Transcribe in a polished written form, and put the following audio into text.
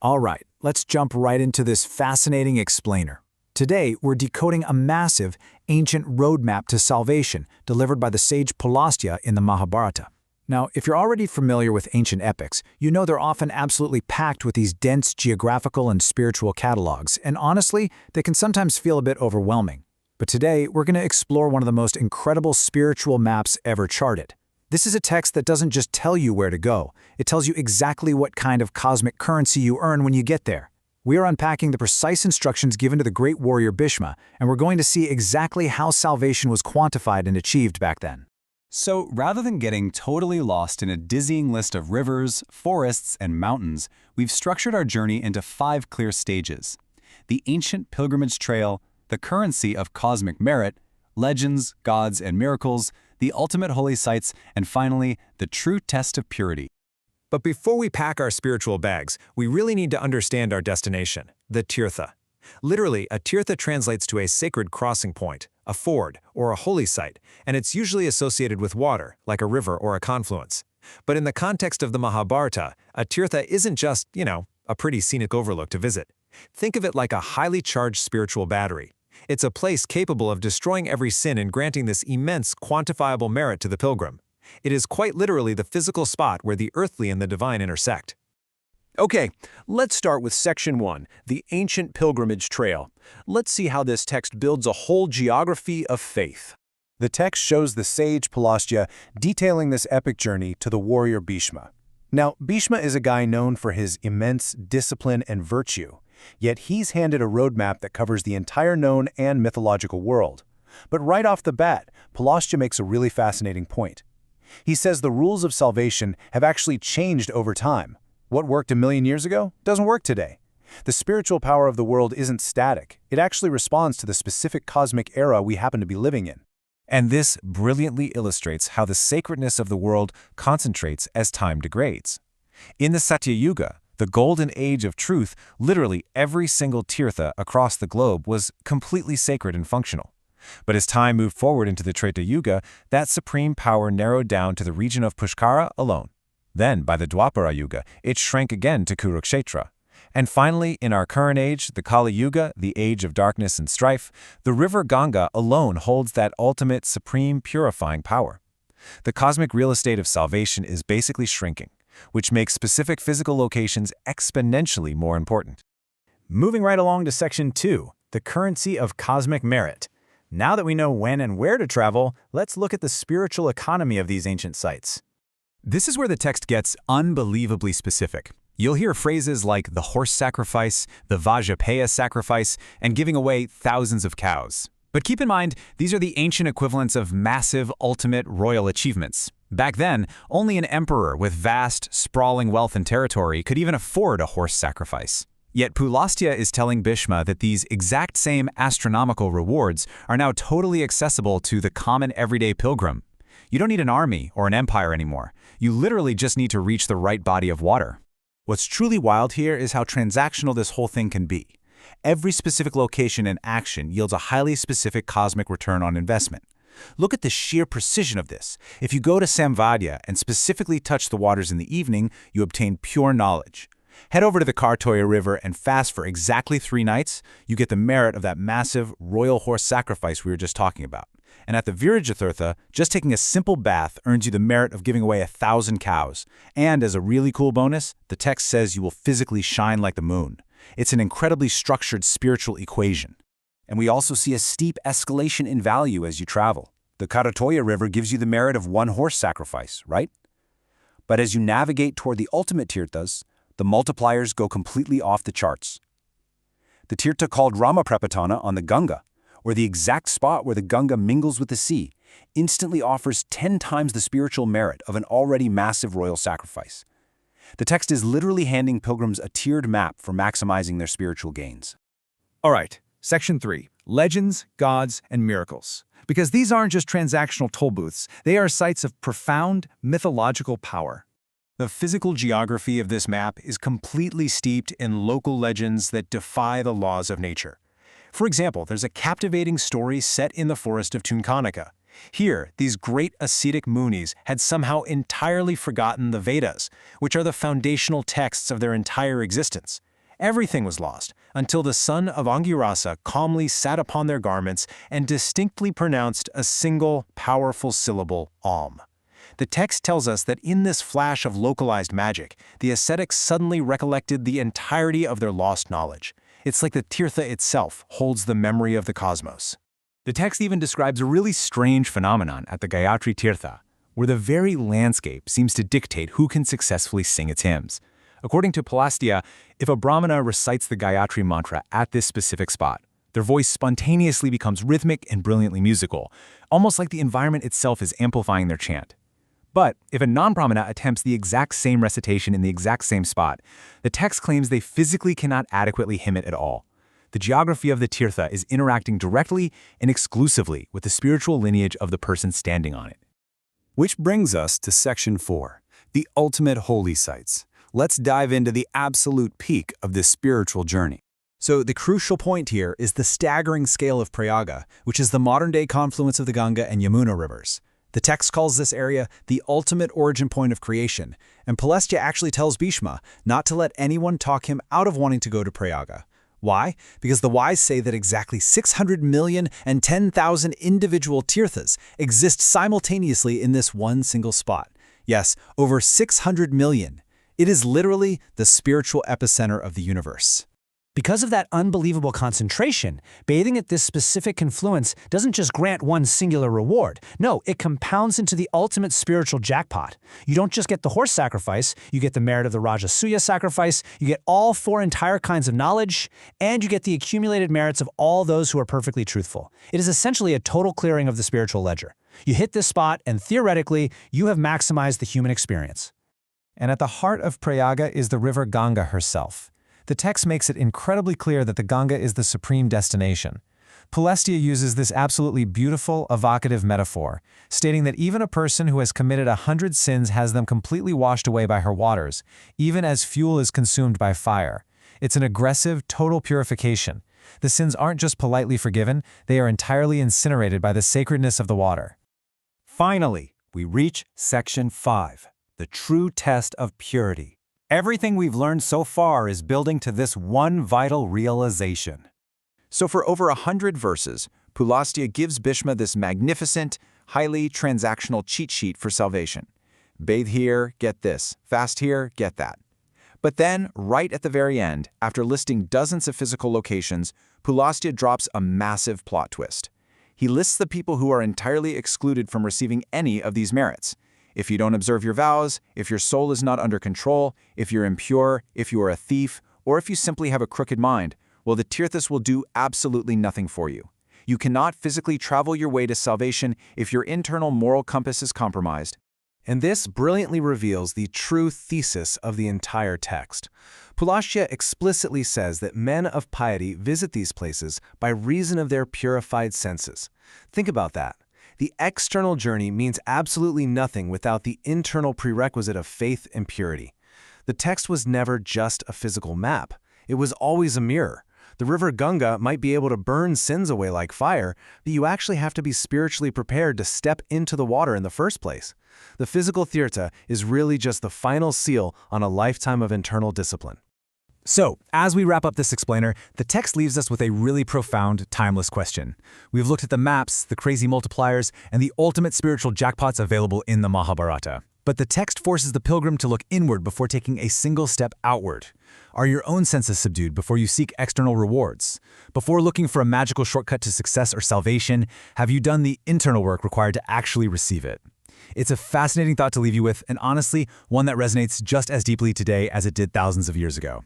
All right, let's jump right into this fascinating explainer. Today, we're decoding a massive, ancient roadmap to salvation delivered by the sage Pulastya in the Mahabharata. Now, if you're already familiar with ancient epics, you know they're often absolutely packed with these dense geographical and spiritual catalogs, and honestly, they can sometimes feel a bit overwhelming. But today, we're going to explore one of the most incredible spiritual maps ever charted. This is a text that doesn't just tell you where to go, it tells you exactly what kind of cosmic currency you earn when you get there. We are unpacking the precise instructions given to the great warrior Bhishma, and we're going to see exactly how salvation was quantified and achieved back then. So rather than getting totally lost in a dizzying list of rivers, forests, and mountains, we've structured our journey into 5 clear stages: the ancient pilgrimage trail, the currency of cosmic merit, legends, gods, and miracles, the ultimate holy sites, and finally, the true test of purity. But before we pack our spiritual bags, we really need to understand our destination, the tirtha. Literally, a tirtha translates to a sacred crossing point, a ford, or a holy site, and it's usually associated with water, like a river or a confluence. But in the context of the Mahabharata, a tirtha isn't just, a pretty scenic overlook to visit. Think of it like a highly charged spiritual battery. It's a place capable of destroying every sin and granting this immense, quantifiable merit to the pilgrim. It is quite literally the physical spot where the earthly and the divine intersect. Okay, let's start with Section 1, the Ancient Pilgrimage Trail. Let's see how this text builds a whole geography of faith. The text shows the sage Pulastya detailing this epic journey to the warrior Bhishma. Now, Bhishma is a guy known for his immense discipline and virtue, yet he's handed a roadmap that covers the entire known and mythological world. But right off the bat, Pulastya makes a really fascinating point. He says the rules of salvation have actually changed over time. What worked a million years ago doesn't work today. The spiritual power of the world isn't static. It actually responds to the specific cosmic era we happen to be living in. And this brilliantly illustrates how the sacredness of the world concentrates as time degrades. In the Satya Yuga, the golden age of truth, literally every single tirtha across the globe was completely sacred and functional. But as time moved forward into the Treta Yuga, that supreme power narrowed down to the region of Pushkara alone. Then, by the Dwapara Yuga, it shrank again to Kurukshetra. And finally, in our current age, the Kali Yuga, the age of darkness and strife, the river Ganga alone holds that ultimate, supreme, purifying power. The cosmic real estate of salvation is basically shrinking, which makes specific physical locations exponentially more important. Moving right along to Section 2, the currency of cosmic merit. Now that we know when and where to travel, let's look at the spiritual economy of these ancient sites. This is where the text gets unbelievably specific. You'll hear phrases like the horse sacrifice, the Vajapeya sacrifice, and giving away thousands of cows. But keep in mind, these are the ancient equivalents of massive, ultimate royal achievements. Back then, only an emperor with vast, sprawling wealth and territory could even afford a horse sacrifice. Yet Pulastya is telling Bhishma that these exact same astronomical rewards are now totally accessible to the common everyday pilgrim. You don't need an army or an empire anymore. You literally just need to reach the right body of water. What's truly wild here is how transactional this whole thing can be. Every specific location and action yields a highly specific cosmic return on investment. Look at the sheer precision of this. If you go to Samvadya and specifically touch the waters in the evening, you obtain pure knowledge. Head over to the Kartoya River and fast for exactly 3 nights, you get the merit of that massive royal horse sacrifice we were just talking about. And at the Virajatirtha, just taking a simple bath earns you the merit of giving away 1,000 cows. And as a really cool bonus, the text says you will physically shine like the moon. It's an incredibly structured spiritual equation. And we also see a steep escalation in value as you travel. The Kartoya River gives you the merit of 1 horse sacrifice, right? But as you navigate toward the ultimate tirthas, the multipliers go completely off the charts. The tirtha called Ramaprapatana on the Ganga, or the exact spot where the Ganga mingles with the sea, instantly offers 10 times the spiritual merit of an already massive royal sacrifice. The text is literally handing pilgrims a tiered map for maximizing their spiritual gains. All right, Section 3, legends, gods, and miracles. Because these aren't just transactional toll booths, they are sites of profound mythological power. The physical geography of this map is completely steeped in local legends that defy the laws of nature. For example, there's a captivating story set in the forest of Tunkanaka. Here, these great ascetic munis had somehow entirely forgotten the Vedas, which are the foundational texts of their entire existence. Everything was lost, until the son of Angirasa calmly sat upon their garments and distinctly pronounced a single, powerful syllable, Om. The text tells us that in this flash of localized magic, the ascetics suddenly recollected the entirety of their lost knowledge. It's like the tirtha itself holds the memory of the cosmos. The text even describes a really strange phenomenon at the Gayatri Tirtha, where the very landscape seems to dictate who can successfully sing its hymns. According to Pulastya, if a brahmana recites the Gayatri mantra at this specific spot, their voice spontaneously becomes rhythmic and brilliantly musical, almost like the environment itself is amplifying their chant. But if a non-brahmana attempts the exact same recitation in the exact same spot, the text claims they physically cannot adequately hymn it at all. The geography of the tirtha is interacting directly and exclusively with the spiritual lineage of the person standing on it. Which brings us to Section 4, the ultimate holy sites. Let's dive into the absolute peak of this spiritual journey. So the crucial point here is the staggering scale of Prayaga, which is the modern-day confluence of the Ganga and Yamuna rivers. The text calls this area the ultimate origin point of creation, and Pulastya actually tells Bhishma not to let anyone talk him out of wanting to go to Prayaga. Why? Because the wise say that exactly 600,010,000 individual tirthas exist simultaneously in this one single spot. Yes, over 600 million. It is literally the spiritual epicenter of the universe. Because of that unbelievable concentration, bathing at this specific confluence doesn't just grant one singular reward. No, it compounds into the ultimate spiritual jackpot. You don't just get the horse sacrifice, you get the merit of the Rajasuya sacrifice, you get all 4 entire kinds of knowledge, and you get the accumulated merits of all those who are perfectly truthful. It is essentially a total clearing of the spiritual ledger. You hit this spot, and theoretically, you have maximized the human experience. And at the heart of Prayaga is the river Ganga herself. The text makes it incredibly clear that the Ganga is the supreme destination. Pulastya uses this absolutely beautiful, evocative metaphor, stating that even a person who has committed 100 sins has them completely washed away by her waters, even as fuel is consumed by fire. It's an aggressive, total purification. The sins aren't just politely forgiven, they are entirely incinerated by the sacredness of the water. Finally, we reach Section 5, the true test of purity. Everything we've learned so far is building to this one vital realization. So for over 100 verses, Pulastya gives Bhishma this magnificent, highly transactional cheat sheet for salvation. Bathe here, get this. Fast here, get that. But then, right at the very end, after listing dozens of physical locations, Pulastya drops a massive plot twist. He lists the people who are entirely excluded from receiving any of these merits. If you don't observe your vows, if your soul is not under control, if you're impure, if you are a thief, or if you simply have a crooked mind, well, the tirthas will do absolutely nothing for you. You cannot physically travel your way to salvation if your internal moral compass is compromised. And this brilliantly reveals the true thesis of the entire text. Pulastya explicitly says that men of piety visit these places by reason of their purified senses. Think about that. The external journey means absolutely nothing without the internal prerequisite of faith and purity. The text was never just a physical map. It was always a mirror. The river Ganga might be able to burn sins away like fire, but you actually have to be spiritually prepared to step into the water in the first place. The physical tirtha is really just the final seal on a lifetime of internal discipline. So, as we wrap up this explainer, the text leaves us with a really profound, timeless question. We've looked at the maps, the crazy multipliers, and the ultimate spiritual jackpots available in the Mahabharata. But the text forces the pilgrim to look inward before taking a single step outward. Are your own senses subdued before you seek external rewards? Before looking for a magical shortcut to success or salvation, have you done the internal work required to actually receive it? It's a fascinating thought to leave you with, and honestly, one that resonates just as deeply today as it did thousands of years ago.